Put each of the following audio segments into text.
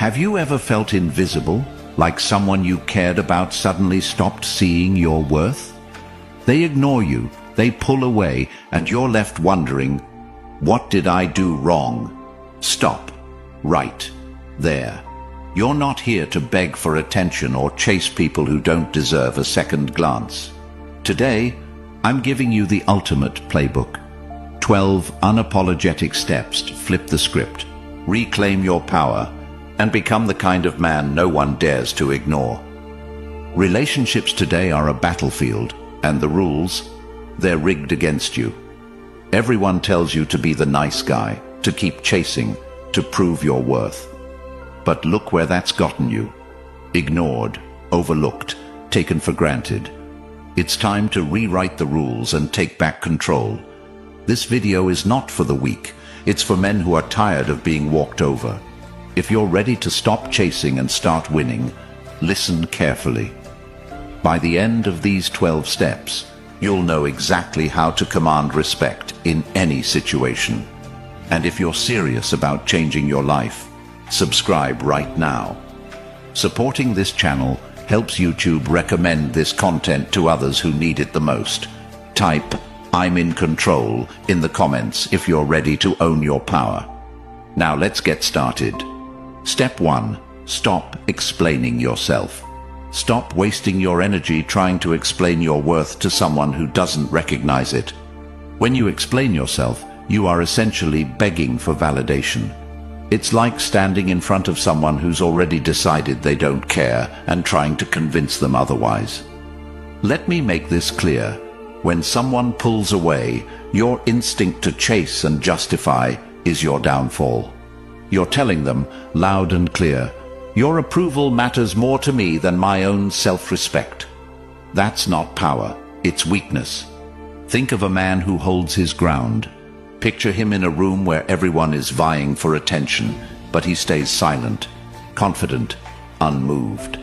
Have you ever felt invisible, like someone you cared about suddenly stopped seeing your worth? They ignore you, they pull away, and you're left wondering, what did I do wrong? Stop. Right. There. You're not here to beg for attention or chase people who don't deserve a second glance. Today, I'm giving you the ultimate playbook. 12 unapologetic steps to flip the script, reclaim your power, and become the kind of man no one dares to ignore. Relationships today are a battlefield, and the rules, they're rigged against you. Everyone tells you to be the nice guy, to keep chasing, to prove your worth. But look where that's gotten you. Ignored, overlooked, taken for granted. It's time to rewrite the rules and take back control. This video is not for the weak. It's for men who are tired of being walked over. If you're ready to stop chasing and start winning, listen carefully. By the end of these 12 steps, you'll know exactly how to command respect in any situation. And if you're serious about changing your life, subscribe right now. Supporting this channel helps YouTube recommend this content to others who need it the most. Type "I'm in control" in the comments if you're ready to own your power. Now let's get started. Step 1. Stop explaining yourself. Stop wasting your energy trying to explain your worth to someone who doesn't recognize it. When you explain yourself, you are essentially begging for validation. It's like standing in front of someone who's already decided they don't care and trying to convince them otherwise. Let me make this clear. When someone pulls away, your instinct to chase and justify is your downfall. You're telling them, loud and clear, your approval matters more to me than my own self-respect. That's not power, it's weakness. Think of a man who holds his ground. Picture him in a room where everyone is vying for attention, but he stays silent, confident, unmoved.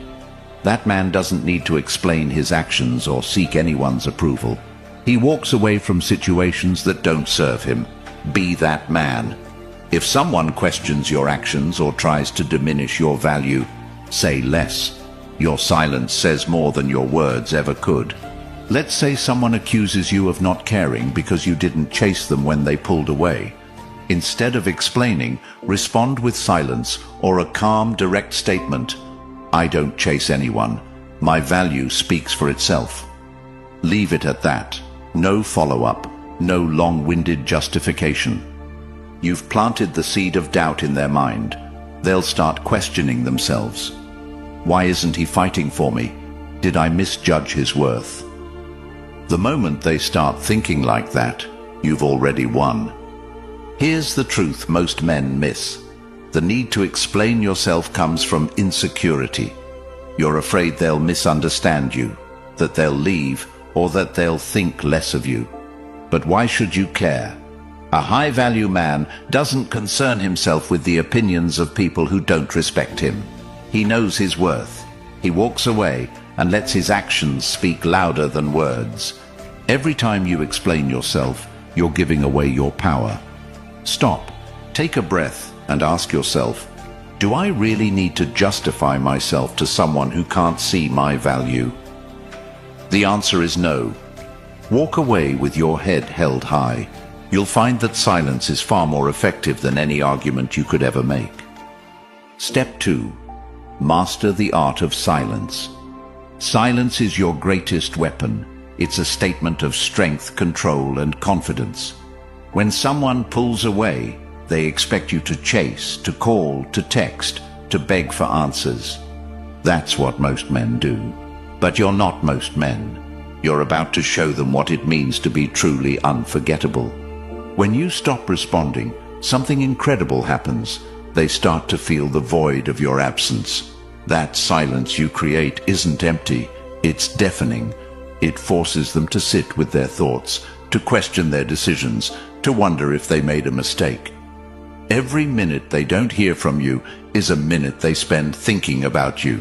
That man doesn't need to explain his actions or seek anyone's approval. He walks away from situations that don't serve him. Be that man. If someone questions your actions or tries to diminish your value, say less. Your silence says more than your words ever could. Let's say someone accuses you of not caring because you didn't chase them when they pulled away. Instead of explaining, respond with silence or a calm, direct statement. I don't chase anyone. My value speaks for itself. Leave it at that. No follow-up, no long-winded justification. You've planted the seed of doubt in their mind. They'll start questioning themselves. Why isn't he fighting for me? Did I misjudge his worth? The moment they start thinking like that, you've already won. Here's the truth most men miss. The need to explain yourself comes from insecurity. You're afraid they'll misunderstand you, that they'll leave, or that they'll think less of you. But why should you care? A high-value man doesn't concern himself with the opinions of people who don't respect him. He knows his worth. He walks away and lets his actions speak louder than words. Every time you explain yourself, you're giving away your power. Stop, take a breath, and ask yourself, do I really need to justify myself to someone who can't see my value? The answer is no. Walk away with your head held high. You'll find that silence is far more effective than any argument you could ever make. Step 2. Master the art of silence. Silence is your greatest weapon. It's a statement of strength, control, and confidence. When someone pulls away, they expect you to chase, to call, to text, to beg for answers. That's what most men do. But you're not most men. You're about to show them what it means to be truly unforgettable. When you stop responding, something incredible happens. They start to feel the void of your absence. That silence you create isn't empty, it's deafening. It forces them to sit with their thoughts, to question their decisions, to wonder if they made a mistake. Every minute they don't hear from you is a minute they spend thinking about you.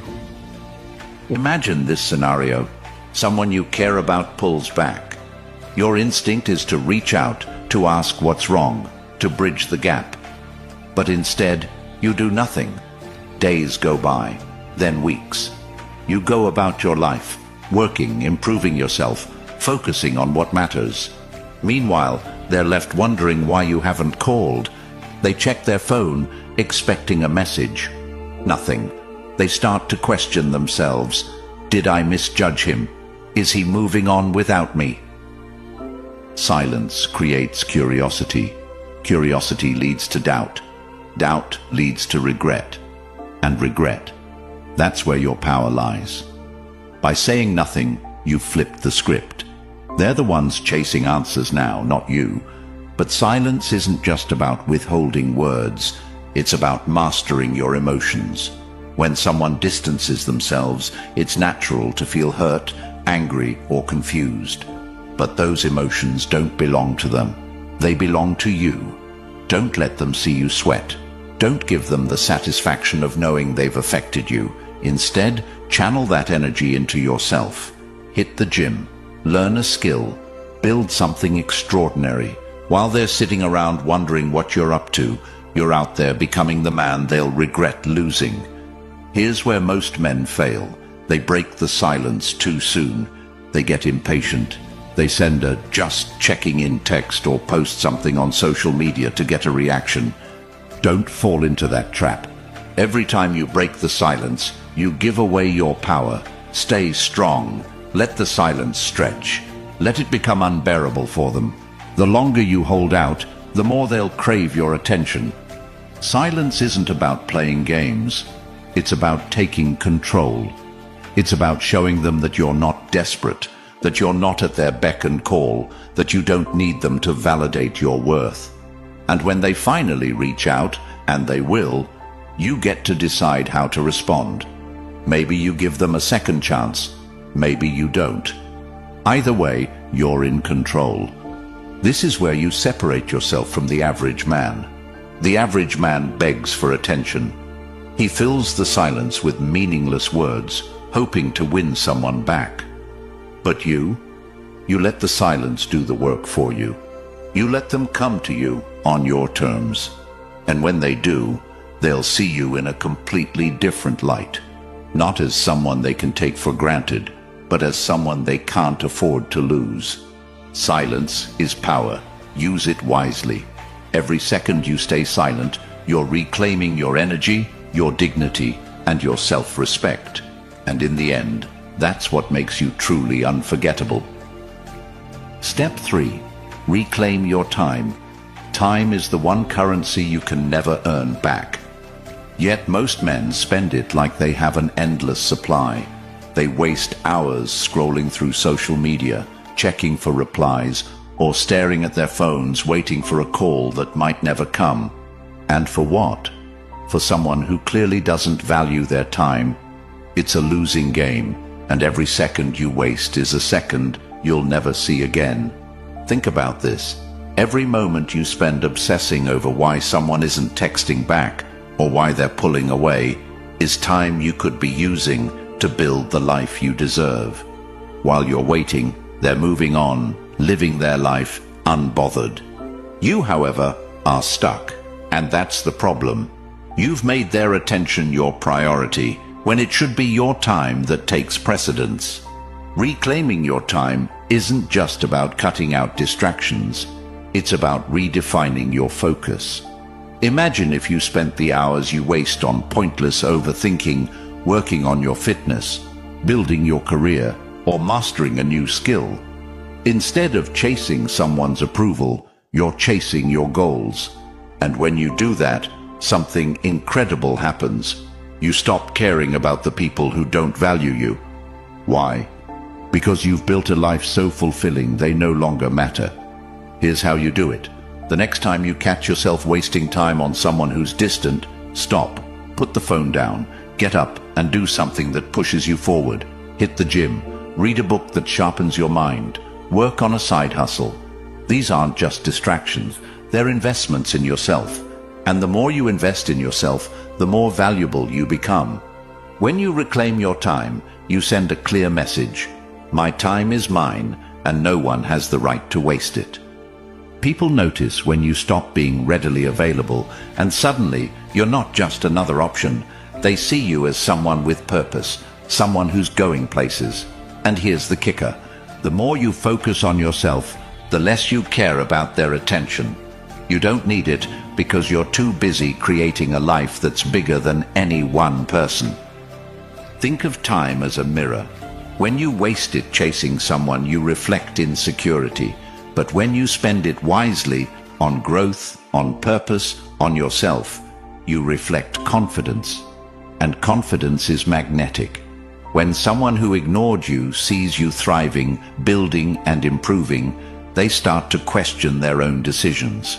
Imagine this scenario. Someone you care about pulls back. Your instinct is to reach out, to ask what's wrong, to bridge the gap. But instead, you do nothing. Days go by, then weeks. You go about your life, working, improving yourself, focusing on what matters. Meanwhile, they're left wondering why you haven't called. They check their phone, expecting a message. Nothing. They start to question themselves. Did I misjudge him? Is he moving on without me? Silence creates curiosity. Curiosity leads to doubt. Doubt leads to regret. And regret, that's where your power lies. By saying nothing, you flip the script. They're the ones chasing answers now, not you. But silence isn't just about withholding words. It's about mastering your emotions. When someone distances themselves, it's natural to feel hurt, angry, or confused. But those emotions don't belong to them. They belong to you. Don't let them see you sweat. Don't give them the satisfaction of knowing they've affected you. Instead, channel that energy into yourself. Hit the gym. Learn a skill. Build something extraordinary. While they're sitting around wondering what you're up to, you're out there becoming the man they'll regret losing. Here's where most men fail. They break the silence too soon. They get impatient. They send a just checking in text or post something on social media to get a reaction. Don't fall into that trap. Every time you break the silence, you give away your power. Stay strong. Let the silence stretch. Let it become unbearable for them. The longer you hold out, the more they'll crave your attention. Silence isn't about playing games. It's about taking control. It's about showing them that you're not desperate, that you're not at their beck and call, that you don't need them to validate your worth. And when they finally reach out, and they will, you get to decide how to respond. Maybe you give them a second chance. Maybe you don't. Either way, you're in control. This is where you separate yourself from the average man. The average man begs for attention. He fills the silence with meaningless words, hoping to win someone back. But you let the silence do the work for you. You let them come to you on your terms. And when they do, they'll see you in a completely different light. Not as someone they can take for granted, but as someone they can't afford to lose. Silence is power. Use it wisely. Every second you stay silent, you're reclaiming your energy, your dignity, and your self-respect. And in the end, that's what makes you truly unforgettable. Step 3. Reclaim your time. Time is the one currency you can never earn back. Yet most men spend it like they have an endless supply. They waste hours scrolling through social media, checking for replies, or staring at their phones waiting for a call that might never come. And for what? For someone who clearly doesn't value their time. It's a losing game, and every second you waste is a second you'll never see again. Think about this. Every moment you spend obsessing over why someone isn't texting back or why they're pulling away is time you could be using to build the life you deserve. While you're waiting, they're moving on, living their life unbothered. You, however, are stuck, and that's the problem. You've made their attention your priority when it should be your time that takes precedence. Reclaiming your time isn't just about cutting out distractions. It's about redefining your focus. Imagine if you spent the hours you waste on pointless overthinking, working on your fitness, building your career, or mastering a new skill. Instead of chasing someone's approval, you're chasing your goals. And when you do that, something incredible happens. You stop caring about the people who don't value you. Why? Because you've built a life so fulfilling they no longer matter. Here's how you do it. The next time you catch yourself wasting time on someone who's distant, stop, put the phone down, get up and do something that pushes you forward. Hit the gym, read a book that sharpens your mind, work on a side hustle. These aren't just distractions, they're investments in yourself. And the more you invest in yourself, the more valuable you become. When you reclaim your time, you send a clear message. My time is mine, and no one has the right to waste it. People notice when you stop being readily available, and suddenly you're not just another option. They see you as someone with purpose, someone who's going places. And here's the kicker. The more you focus on yourself, the less you care about their attention. You don't need it because you're too busy creating a life that's bigger than any one person. Think of time as a mirror. When you waste it chasing someone, you reflect insecurity. But when you spend it wisely, on growth, on purpose, on yourself, you reflect confidence. And confidence is magnetic. When someone who ignored you sees you thriving, building and improving, they start to question their own decisions.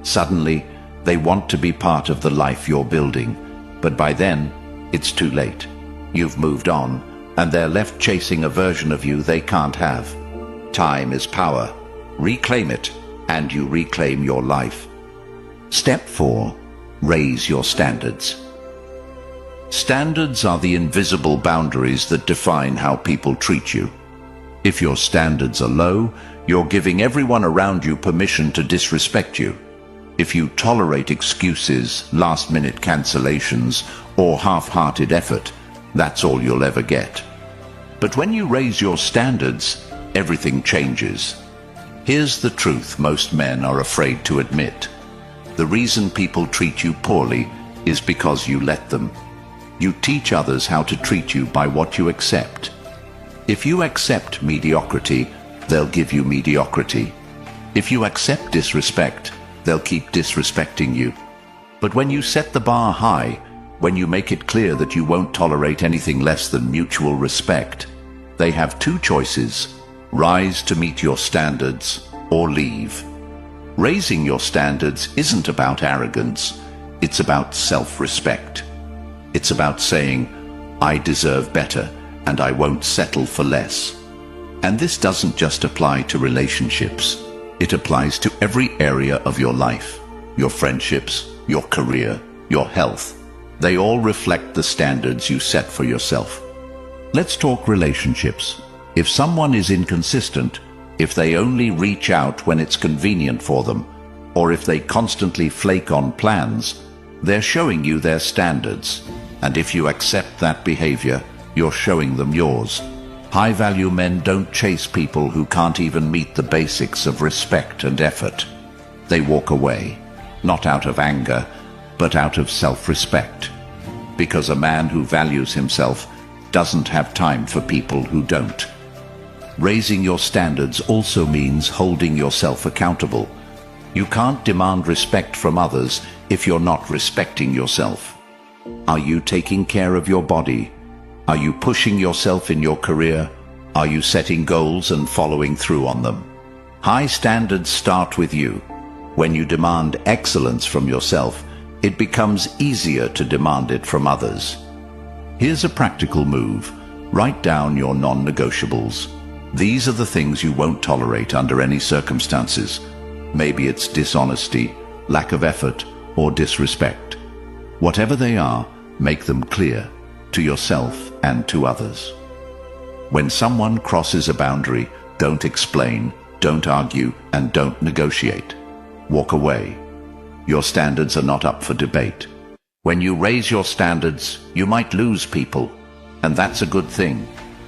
Suddenly, they want to be part of the life you're building. But by then, it's too late. You've moved on, and they're left chasing a version of you they can't have. Time is power. Reclaim it, and you reclaim your life. Step 4. Raise your standards. Standards are the invisible boundaries that define how people treat you. If your standards are low, you're giving everyone around you permission to disrespect you. If you tolerate excuses, last-minute cancellations, or half-hearted effort, that's all you'll ever get. But when you raise your standards, everything changes. Here's the truth most men are afraid to admit. The reason people treat you poorly is because you let them. You teach others how to treat you by what you accept. If you accept mediocrity, they'll give you mediocrity. If you accept disrespect, they'll keep disrespecting you. But when you set the bar high, when you make it clear that you won't tolerate anything less than mutual respect, they have two choices: rise to meet your standards or leave. Raising your standards isn't about arrogance, it's about self-respect. It's about saying, I deserve better and I won't settle for less. And this doesn't just apply to relationships. It applies to every area of your life, your friendships, your career, your health. They all reflect the standards you set for yourself. Let's talk relationships. If someone is inconsistent, if they only reach out when it's convenient for them, or if they constantly flake on plans, they're showing you their standards. And if you accept that behavior, you're showing them yours. High-value men don't chase people who can't even meet the basics of respect and effort. They walk away, not out of anger, but out of self-respect. Because a man who values himself doesn't have time for people who don't. Raising your standards also means holding yourself accountable. You can't demand respect from others if you're not respecting yourself. Are you taking care of your body? Are you pushing yourself in your career? Are you setting goals and following through on them? High standards start with you. When you demand excellence from yourself, it becomes easier to demand it from others. Here's a practical move. Write down your non-negotiables. These are the things you won't tolerate under any circumstances. Maybe it's dishonesty, lack of effort, or disrespect. Whatever they are, make them clear to yourself and to others. When someone crosses a boundary, don't explain, don't argue, and don't negotiate. Walk away. Your standards are not up for debate. When you raise your standards, you might lose people, and that's a good thing,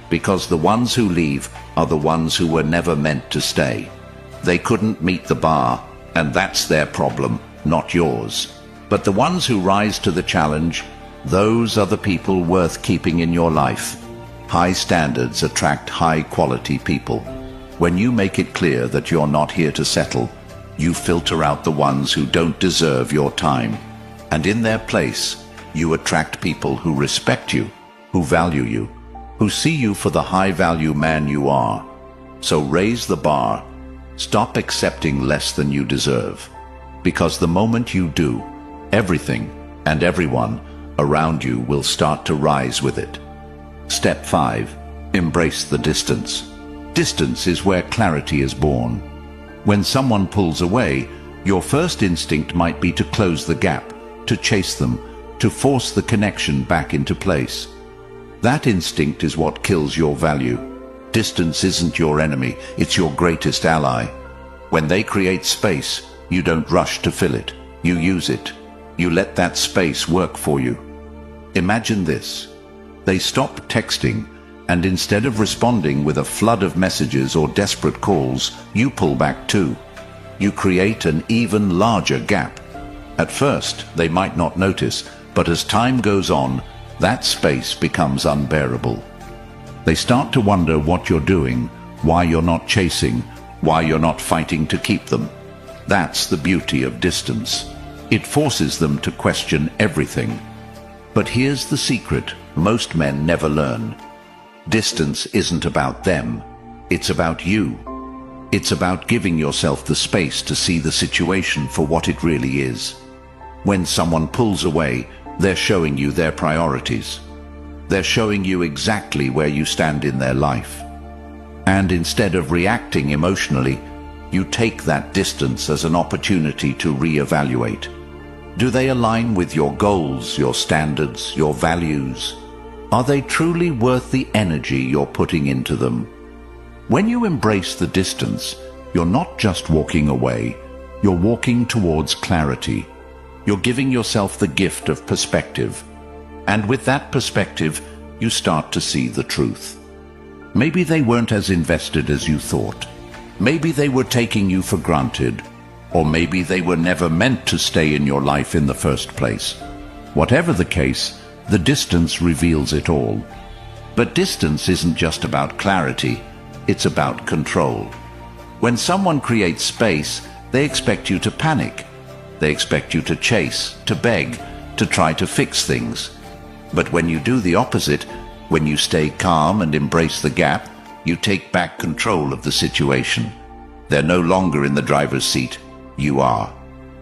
because the ones who leave are the ones who were never meant to stay. They couldn't meet the bar, and that's their problem, not yours. But the ones who rise to the challenge, those are the people worth keeping in your life. High standards attract high-quality people. When you make it clear that you're not here to settle, you filter out the ones who don't deserve your time. And in their place, you attract people who respect you, who value you, who see you for the high-value man you are. So raise the bar. Stop accepting less than you deserve. Because the moment you do, everything and everyone around you will start to rise with it. Step 5. Embrace the distance. Distance is where clarity is born. When someone pulls away, your first instinct might be to close the gap, to chase them, to force the connection back into place. That instinct is what kills your value. Distance isn't your enemy, it's your greatest ally. When they create space, you don't rush to fill it. You use it. You let that space work for you. Imagine this. They stop texting, and instead of responding with a flood of messages or desperate calls, you pull back too. You create an even larger gap. At first, they might not notice, but as time goes on, that space becomes unbearable. They start to wonder what you're doing, why you're not chasing, why you're not fighting to keep them. That's the beauty of distance. It forces them to question everything. But here's the secret most men never learn. Distance isn't about them. It's about you. It's about giving yourself the space to see the situation for what it really is. When someone pulls away, they're showing you their priorities. They're showing you exactly where you stand in their life. And instead of reacting emotionally, you take that distance as an opportunity to reevaluate. Do they align with your goals, your standards, your values? Are they truly worth the energy you're putting into them? When you embrace the distance, you're not just walking away, you're walking towards clarity. You're giving yourself the gift of perspective. And with that perspective, you start to see the truth. Maybe they weren't as invested as you thought. Maybe they were taking you for granted. Or maybe they were never meant to stay in your life in the first place. Whatever the case, the distance reveals it all. But distance isn't just about clarity, it's about control. When someone creates space, they expect you to panic. They expect you to chase, to beg, to try to fix things. But when you do the opposite, when you stay calm and embrace the gap, you take back control of the situation. They're no longer in the driver's seat, you are.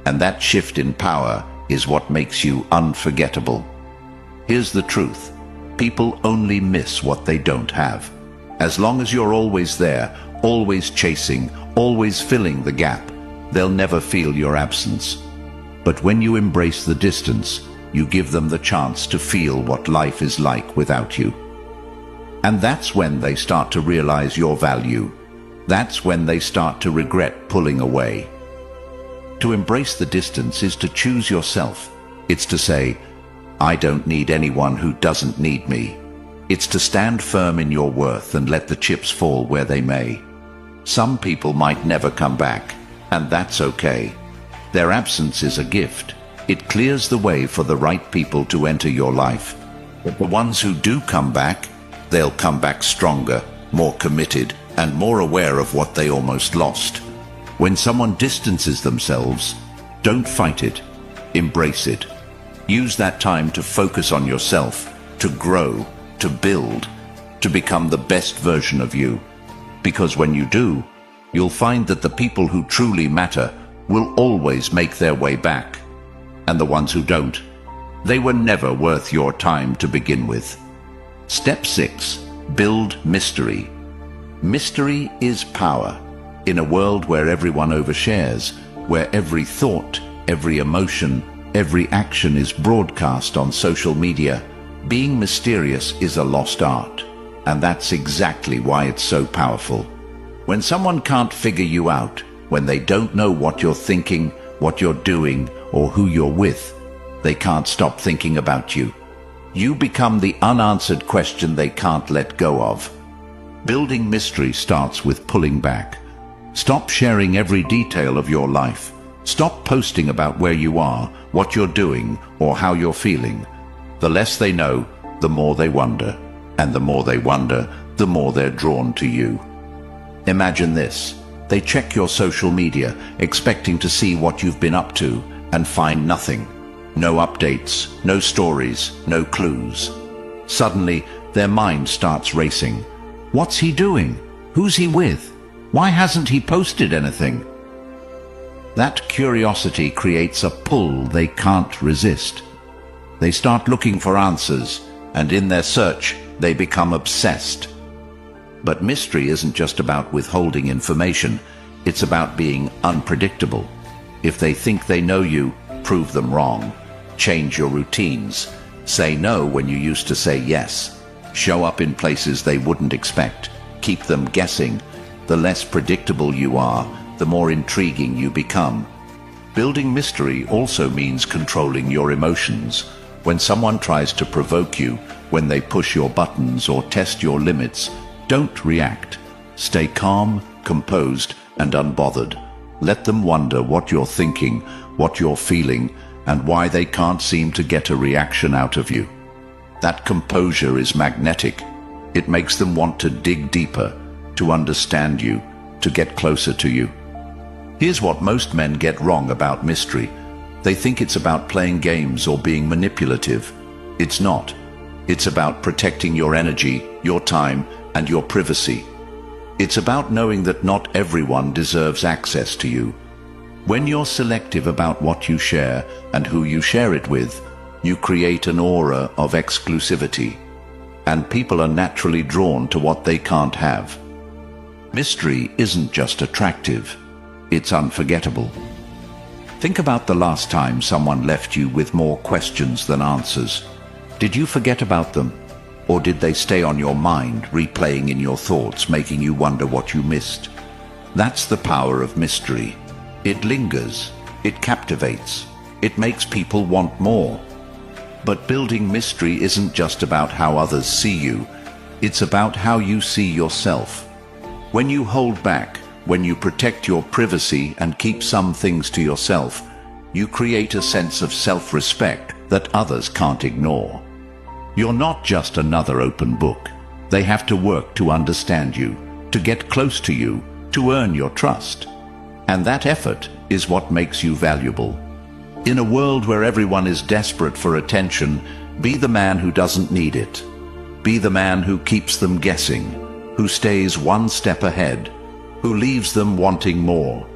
And that shift in power is what makes you unforgettable. Here's the truth. People only miss what they don't have. As long as you're always there, always chasing, always filling the gap, they'll never feel your absence. But when you embrace the distance, you give them the chance to feel what life is like without you. And that's when they start to realize your value. That's when they start to regret pulling away. To embrace the distance is to choose yourself. It's to say, I don't need anyone who doesn't need me. It's to stand firm in your worth and let the chips fall where they may. Some people might never come back, and that's okay. Their absence is a gift. It clears the way for the right people to enter your life. But the ones who do come back, they'll come back stronger, more committed, and more aware of what they almost lost. When someone distances themselves, don't fight it. Embrace it. Use that time to focus on yourself, to grow, to build, to become the best version of you. Because when you do, you'll find that the people who truly matter will always make their way back. And the ones who don't, they were never worth your time to begin with. Step 6. Build mystery. Mystery is power. In a world where everyone overshares, where every thought, every emotion, every action is broadcast on social media, being mysterious is a lost art. And that's exactly why it's so powerful. When someone can't figure you out, when they don't know what you're thinking, what you're doing, or who you're with, they can't stop thinking about you. You become the unanswered question they can't let go of. Building mystery starts with pulling back. Stop sharing every detail of your life. Stop posting about where you are, what you're doing, or how you're feeling. The less they know, the more they wonder. And the more they wonder, the more they're drawn to you. Imagine this. They check your social media, expecting to see what you've been up to, and find nothing. No updates, no stories, no clues. Suddenly, their mind starts racing. What's he doing? Who's he with? Why hasn't he posted anything? That curiosity creates a pull they can't resist. They start looking for answers, and in their search, they become obsessed. But mystery isn't just about withholding information, it's about being unpredictable. If they think they know you, prove them wrong. Change your routines. Say no when you used to say yes. Show up in places they wouldn't expect. Keep them guessing. The less predictable you are, the more intriguing you become. Building mystery also means controlling your emotions. When someone tries to provoke you, when they push your buttons or test your limits, don't react. Stay calm, composed, and unbothered. Let them wonder what you're thinking, what you're feeling, and why they can't seem to get a reaction out of you. That composure is magnetic. It makes them want to dig deeper, to understand you, to get closer to you. Here's what most men get wrong about mystery. They think it's about playing games or being manipulative. It's not. It's about protecting your energy, your time, and your privacy. It's about knowing that not everyone deserves access to you. When you're selective about what you share and who you share it with, you create an aura of exclusivity, and people are naturally drawn to what they can't have. Mystery isn't just attractive, it's unforgettable. Think about the last time someone left you with more questions than answers. Did you forget about them? Or did they stay on your mind, replaying in your thoughts, making you wonder what you missed? That's the power of mystery. It lingers, it captivates, it makes people want more. But building mystery isn't just about how others see you, it's about how you see yourself. When you hold back, when you protect your privacy and keep some things to yourself, you create a sense of self-respect that others can't ignore. You're not just another open book. They have to work to understand you, to get close to you, to earn your trust. And that effort is what makes you valuable. In a world where everyone is desperate for attention, be the man who doesn't need it. Be the man who keeps them guessing, who stays one step ahead, who leaves them wanting more.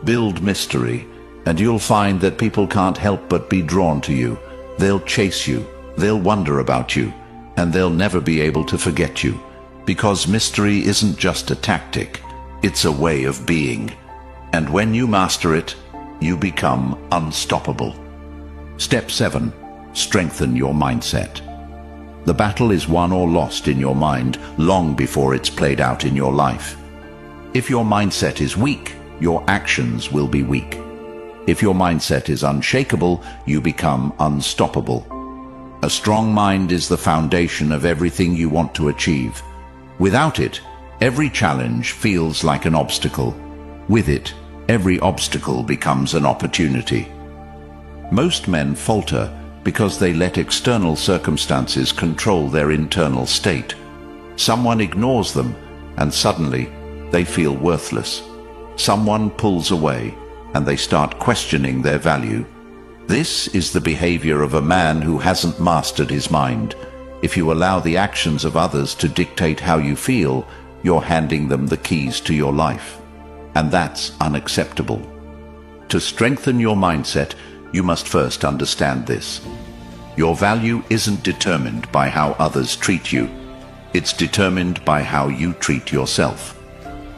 Build mystery, and you'll find that people can't help but be drawn to you. They'll chase you, they'll wonder about you, and they'll never be able to forget you. Because mystery isn't just a tactic, it's a way of being. And when you master it, you become unstoppable. Step 7. Strengthen your mindset. The battle is won or lost in your mind long before it's played out in your life. If your mindset is weak, your actions will be weak. If your mindset is unshakable, you become unstoppable. A strong mind is the foundation of everything you want to achieve. Without it, every challenge feels like an obstacle. With it, every obstacle becomes an opportunity. Most men falter because they let external circumstances control their internal state. Someone ignores them, and suddenly they feel worthless. Someone pulls away, and they start questioning their value. This is the behavior of a man who hasn't mastered his mind. If you allow the actions of others to dictate how you feel, you're handing them the keys to your life. And that's unacceptable. To strengthen your mindset, you must first understand this. Your value isn't determined by how others treat you. It's determined by how you treat yourself.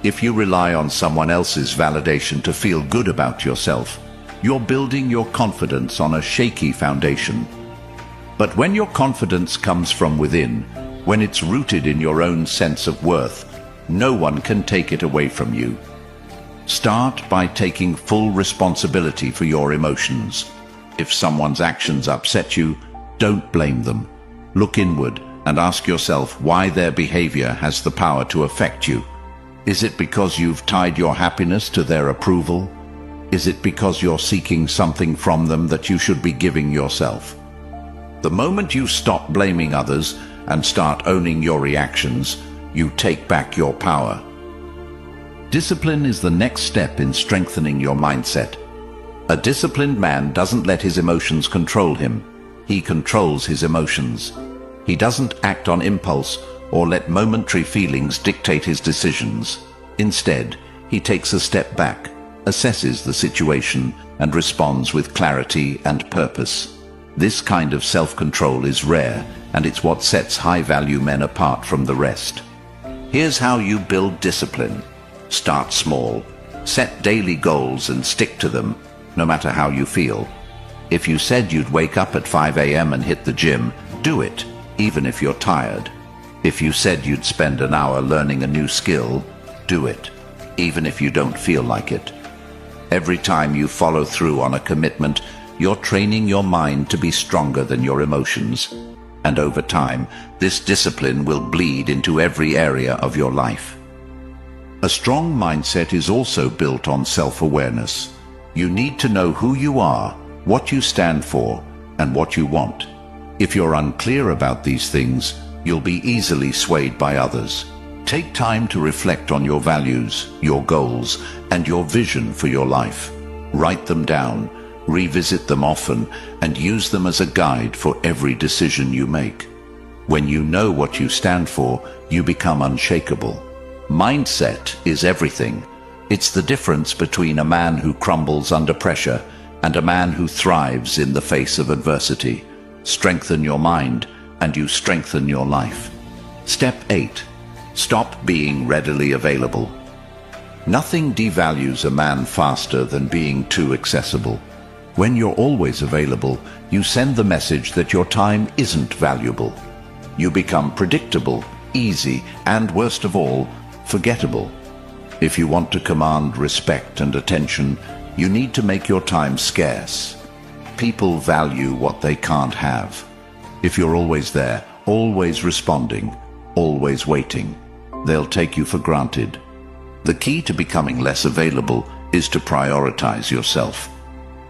If you rely on someone else's validation to feel good about yourself, you're building your confidence on a shaky foundation. But when your confidence comes from within, when it's rooted in your own sense of worth, no one can take it away from you. Start by taking full responsibility for your emotions. If someone's actions upset you, don't blame them. Look inward and ask yourself why their behavior has the power to affect you. Is it because you've tied your happiness to their approval? Is it because you're seeking something from them that you should be giving yourself? The moment you stop blaming others and start owning your reactions, you take back your power. Discipline is the next step in strengthening your mindset. A disciplined man doesn't let his emotions control him. He controls his emotions. He doesn't act on impulse or let momentary feelings dictate his decisions. Instead, he takes a step back, assesses the situation, and responds with clarity and purpose. This kind of self-control is rare, and it's what sets high-value men apart from the rest. Here's how you build discipline. Start small. Set daily goals and stick to them, no matter how you feel. If you said you'd wake up at 5 a.m. and hit the gym, do it, even if you're tired. If you said you'd spend an hour learning a new skill, do it, even if you don't feel like it. Every time you follow through on a commitment, you're training your mind to be stronger than your emotions. And over time, this discipline will bleed into every area of your life. A strong mindset is also built on self-awareness. You need to know who you are, what you stand for, and what you want. If you're unclear about these things, you'll be easily swayed by others. Take time to reflect on your values, your goals, and your vision for your life. Write them down, revisit them often, and use them as a guide for every decision you make. When you know what you stand for, you become unshakable. Mindset is everything. It's the difference between a man who crumbles under pressure and a man who thrives in the face of adversity. Strengthen your mind, and you strengthen your life. Step 8. Stop being readily available. Nothing devalues a man faster than being too accessible. When you're always available, you send the message that your time isn't valuable. You become predictable, easy, and worst of all, forgettable. If you want to command respect and attention, you need to make your time scarce. People value what they can't have. If you're always there, always responding, always waiting, they'll take you for granted. The key to becoming less available is to prioritize yourself.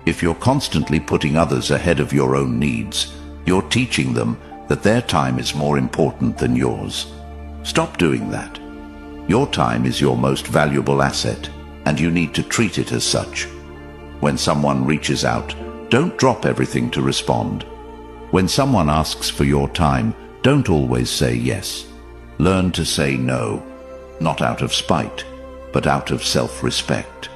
If you're constantly putting others ahead of your own needs, you're teaching them that their time is more important than yours. Stop doing that. Your time is your most valuable asset, and you need to treat it as such. When someone reaches out, don't drop everything to respond. When someone asks for your time, don't always say yes. Learn to say no, not out of spite, but out of self-respect.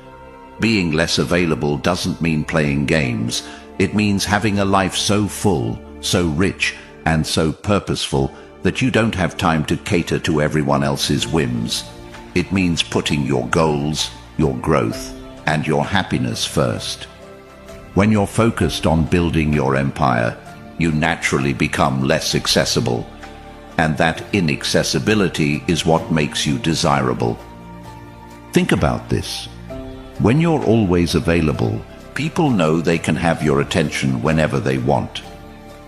Being less available doesn't mean playing games. It means having a life so full, so rich, and so purposeful that you don't have time to cater to everyone else's whims. It means putting your goals, your growth, and your happiness first. When you're focused on building your empire, you naturally become less accessible. And that inaccessibility is what makes you desirable. Think about this. When you're always available, people know they can have your attention whenever they want.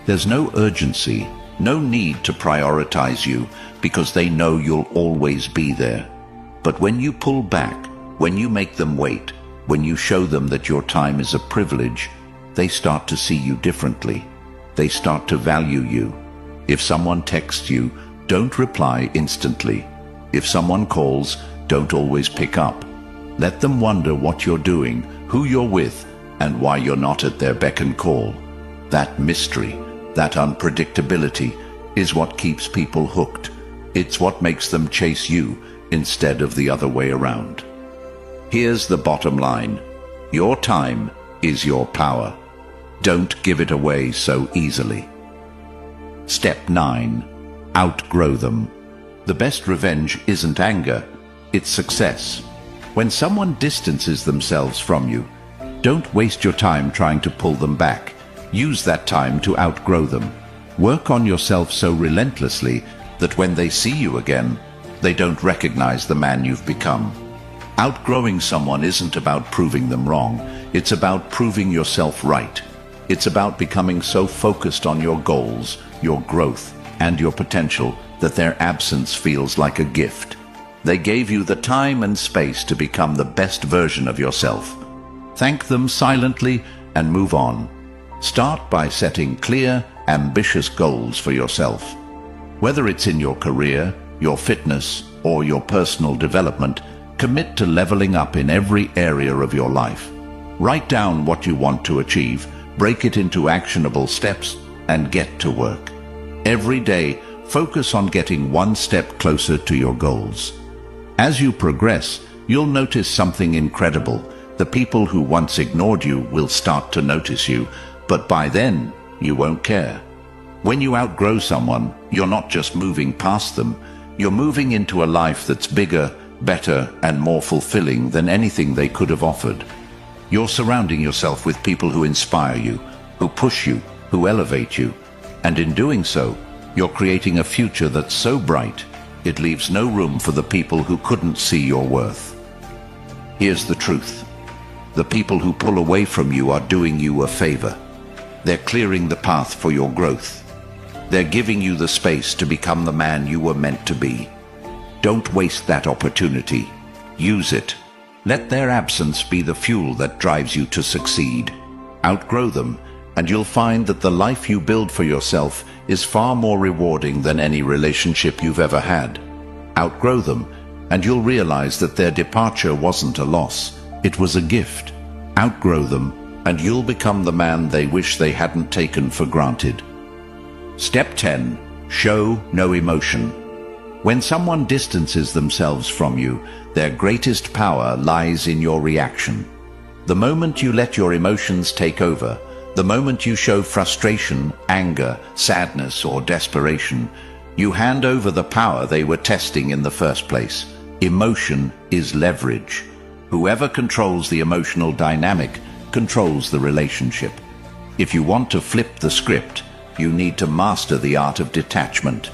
There's no urgency, no need to prioritize you because they know you'll always be there. But when you pull back, when you make them wait, when you show them that your time is a privilege, they start to see you differently. They start to value you. If someone texts you, don't reply instantly. If someone calls, don't always pick up. Let them wonder what you're doing, who you're with, and why you're not at their beck and call. That mystery, that unpredictability, is what keeps people hooked. It's what makes them chase you instead of the other way around. Here's the bottom line. Your time is your power. Don't give it away so easily. Step 9. Outgrow them. The best revenge isn't anger, it's success. When someone distances themselves from you, don't waste your time trying to pull them back. Use that time to outgrow them. Work on yourself so relentlessly that when they see you again, they don't recognize the man you've become. Outgrowing someone isn't about proving them wrong. It's about proving yourself right. It's about becoming so focused on your goals, your growth, and your potential that their absence feels like a gift. They gave you the time and space to become the best version of yourself. Thank them silently and move on. Start by setting clear, ambitious goals for yourself. Whether it's in your career, your fitness, or your personal development, commit to leveling up in every area of your life. Write down what you want to achieve, break it into actionable steps, and get to work. Every day, focus on getting one step closer to your goals. As you progress, you'll notice something incredible. The people who once ignored you will start to notice you, but by then, you won't care. When you outgrow someone, you're not just moving past them, you're moving into a life that's bigger, better, and more fulfilling than anything they could have offered. You're surrounding yourself with people who inspire you, who push you, who elevate you, and in doing so, you're creating a future that's so bright, it leaves no room for the people who couldn't see your worth. Here's the truth. The people who pull away from you are doing you a favor. They're clearing the path for your growth. They're giving you the space to become the man you were meant to be. Don't waste that opportunity. Use it. Let their absence be the fuel that drives you to succeed. Outgrow them, and you'll find that the life you build for yourself is far more rewarding than any relationship you've ever had. Outgrow them, and you'll realize that their departure wasn't a loss. It was a gift. Outgrow them, and you'll become the man they wish they hadn't taken for granted. Step 10. Show no emotion. When someone distances themselves from you, their greatest power lies in your reaction. The moment you let your emotions take over, the moment you show frustration, anger, sadness, or desperation, you hand over the power they were testing in the first place. Emotion is leverage. Whoever controls the emotional dynamic controls the relationship. If you want to flip the script, you need to master the art of detachment.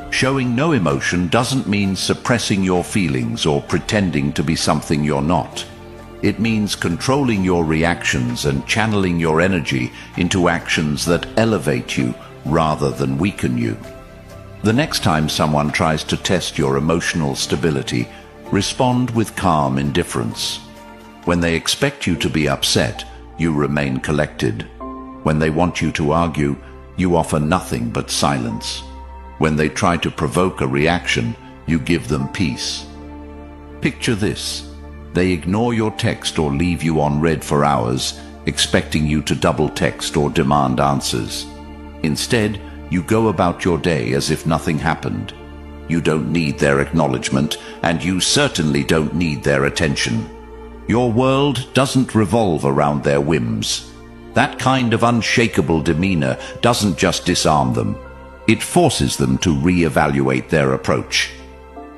Showing no emotion doesn't mean suppressing your feelings or pretending to be something you're not. It means controlling your reactions and channeling your energy into actions that elevate you rather than weaken you. The next time someone tries to test your emotional stability, respond with calm indifference. When they expect you to be upset, you remain collected. When they want you to argue, you offer nothing but silence. When they try to provoke a reaction, you give them peace. Picture this. They ignore your text or leave you on read for hours, expecting you to double text or demand answers. Instead, you go about your day as if nothing happened. You don't need their acknowledgement, and you certainly don't need their attention. Your world doesn't revolve around their whims. That kind of unshakable demeanor doesn't just disarm them. It forces them to reevaluate their approach.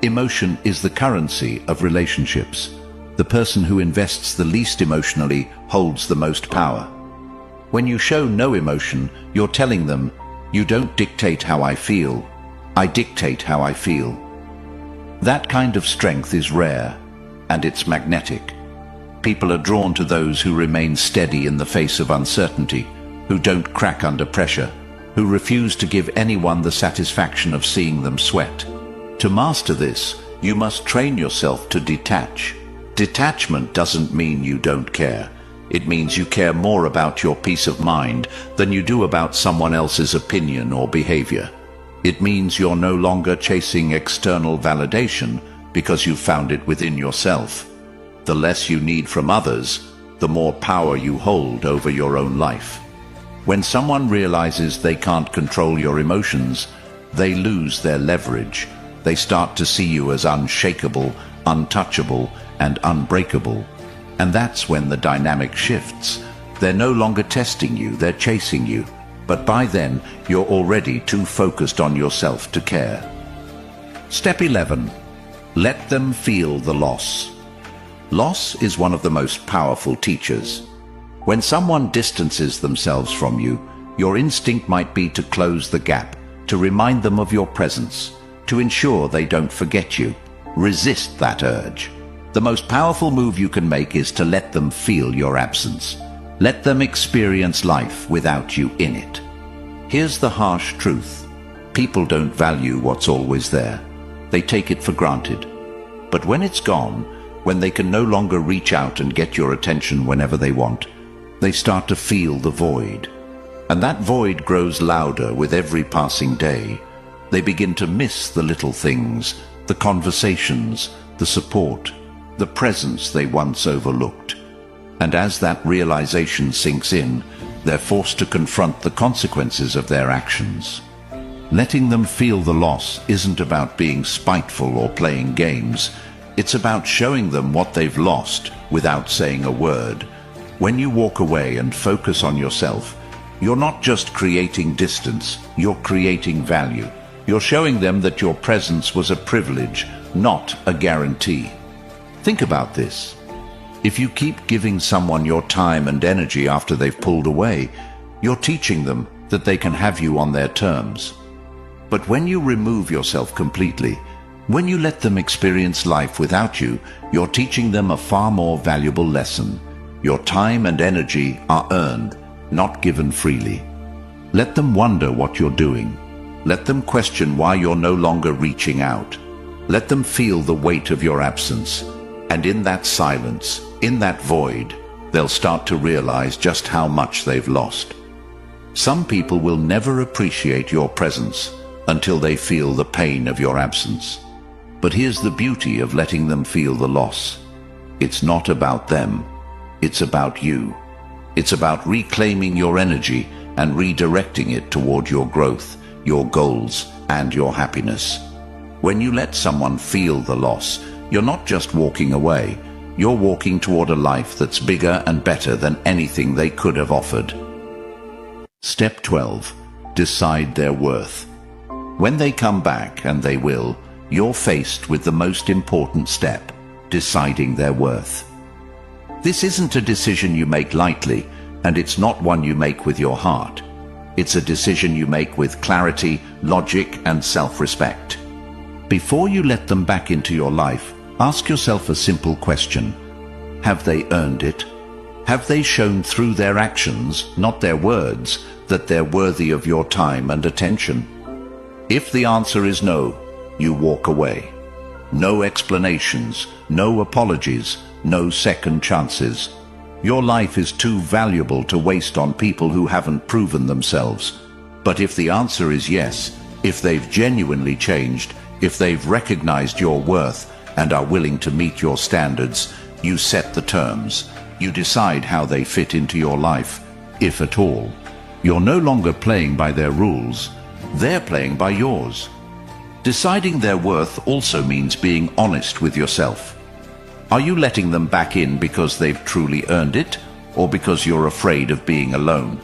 Emotion is the currency of relationships. The person who invests the least emotionally holds the most power. When you show no emotion, you're telling them, "You don't dictate how I feel. I dictate how I feel." That kind of strength is rare, and it's magnetic. People are drawn to those who remain steady in the face of uncertainty, who don't crack under pressure, who refuse to give anyone the satisfaction of seeing them sweat. To master this, you must train yourself to detach. Detachment doesn't mean you don't care. It means you care more about your peace of mind than you do about someone else's opinion or behavior. It means you're no longer chasing external validation because you've found it within yourself. The less you need from others, the more power you hold over your own life. When someone realizes they can't control your emotions, they lose their leverage. They start to see you as unshakable, untouchable, and unbreakable. And that's when the dynamic shifts. They're no longer testing you, they're chasing you. But by then, you're already too focused on yourself to care. Step 11. Let them feel the loss. Loss is one of the most powerful teachers. When someone distances themselves from you, your instinct might be to close the gap, to remind them of your presence, to ensure they don't forget you. Resist that urge. The most powerful move you can make is to let them feel your absence. Let them experience life without you in it. Here's the harsh truth. People don't value what's always there. They take it for granted. But when it's gone, when they can no longer reach out and get your attention whenever they want, they start to feel the void. And that void grows louder with every passing day. They begin to miss the little things, the conversations, the support, the presence they once overlooked. And as that realization sinks in, they're forced to confront the consequences of their actions. Letting them feel the loss isn't about being spiteful or playing games. It's about showing them what they've lost without saying a word. When you walk away and focus on yourself, you're not just creating distance, you're creating value. You're showing them that your presence was a privilege, not a guarantee. Think about this. If you keep giving someone your time and energy after they've pulled away, you're teaching them that they can have you on their terms. But when you remove yourself completely, when you let them experience life without you, you're teaching them a far more valuable lesson. Your time and energy are earned, not given freely. Let them wonder what you're doing. Let them question why you're no longer reaching out. Let them feel the weight of your absence. And in that silence, in that void, they'll start to realize just how much they've lost. Some people will never appreciate your presence until they feel the pain of your absence. But here's the beauty of letting them feel the loss. It's not about them. It's about you. It's about reclaiming your energy and redirecting it toward your growth, your goals, and your happiness. When you let someone feel the loss, you're not just walking away. You're walking toward a life that's bigger and better than anything they could have offered. Step 12. Decide their worth. When they come back, and they will, you're faced with the most important step, deciding their worth. This isn't a decision you make lightly, and it's not one you make with your heart. It's a decision you make with clarity, logic, and self-respect. Before you let them back into your life, ask yourself a simple question. Have they earned it? Have they shown through their actions, not their words, that they're worthy of your time and attention? If the answer is no, you walk away. No explanations, no apologies, no second chances. Your life is too valuable to waste on people who haven't proven themselves. But if the answer is yes, if they've genuinely changed, if they've recognized your worth and are willing to meet your standards, you set the terms. You decide how they fit into your life, if at all. You're no longer playing by their rules. They're playing by yours. Deciding their worth also means being honest with yourself. Are you letting them back in because they've truly earned it, or because you're afraid of being alone?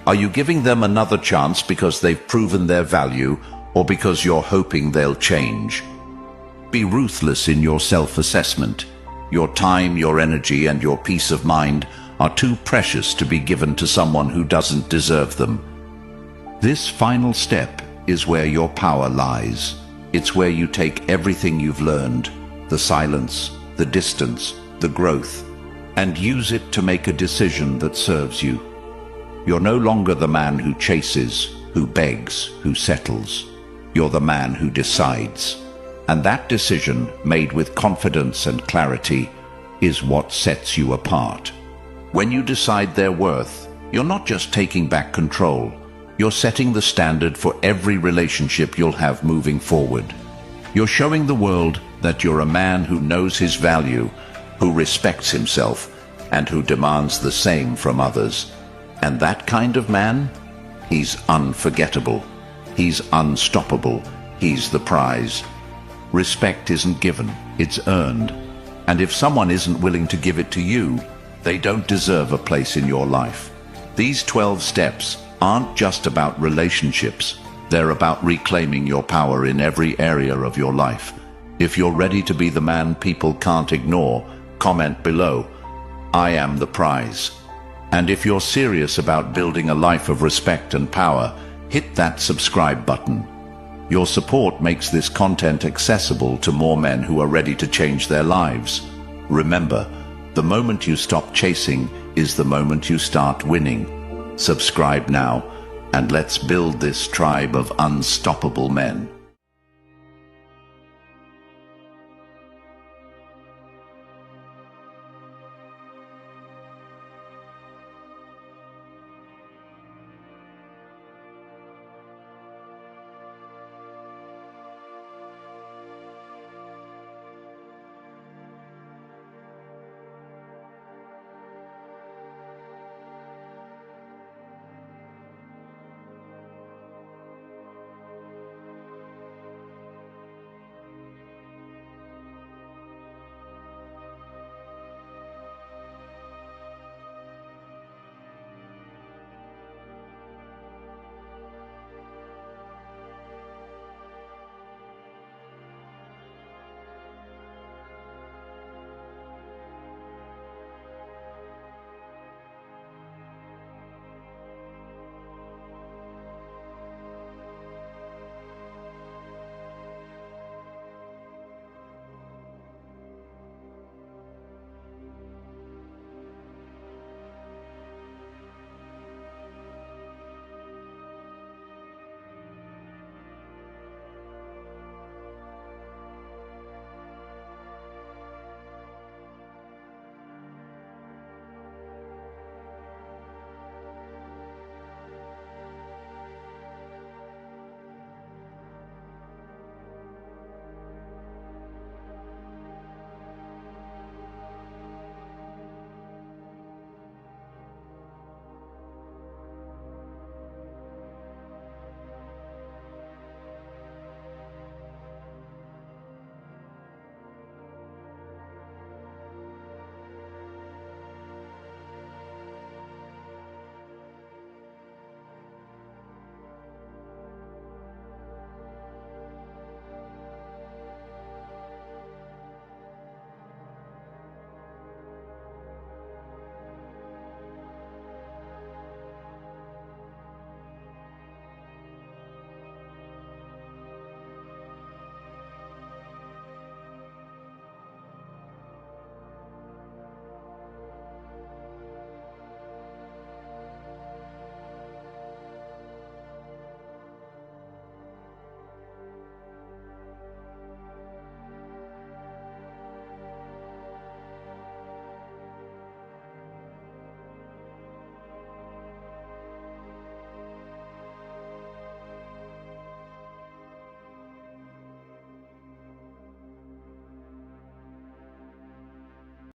Are you giving them another chance because they've proven their value, or because you're hoping they'll change? Be ruthless in your self-assessment. Your time, your energy, and your peace of mind are too precious to be given to someone who doesn't deserve them. This final step is where your power lies. It's where you take everything you've learned, the silence, the distance, the growth, and use it to make a decision that serves you. You're no longer the man who chases, who begs, who settles. You're the man who decides. And that decision, made with confidence and clarity, is what sets you apart. When you decide their worth, you're not just taking back control. You're setting the standard for every relationship you'll have moving forward. You're showing the world that you're a man who knows his value, who respects himself, and who demands the same from others. And that kind of man? He's unforgettable. He's unstoppable. He's the prize. Respect isn't given, it's earned. And if someone isn't willing to give it to you, they don't deserve a place in your life. These 12 steps aren't just about relationships. They're about reclaiming your power in every area of your life. If you're ready to be the man people can't ignore, comment below, "I am the prize." And if you're serious about building a life of respect and power, hit that subscribe button. Your support makes this content accessible to more men who are ready to change their lives. Remember, the moment you stop chasing is the moment you start winning. Subscribe now, and let's build this tribe of unstoppable men.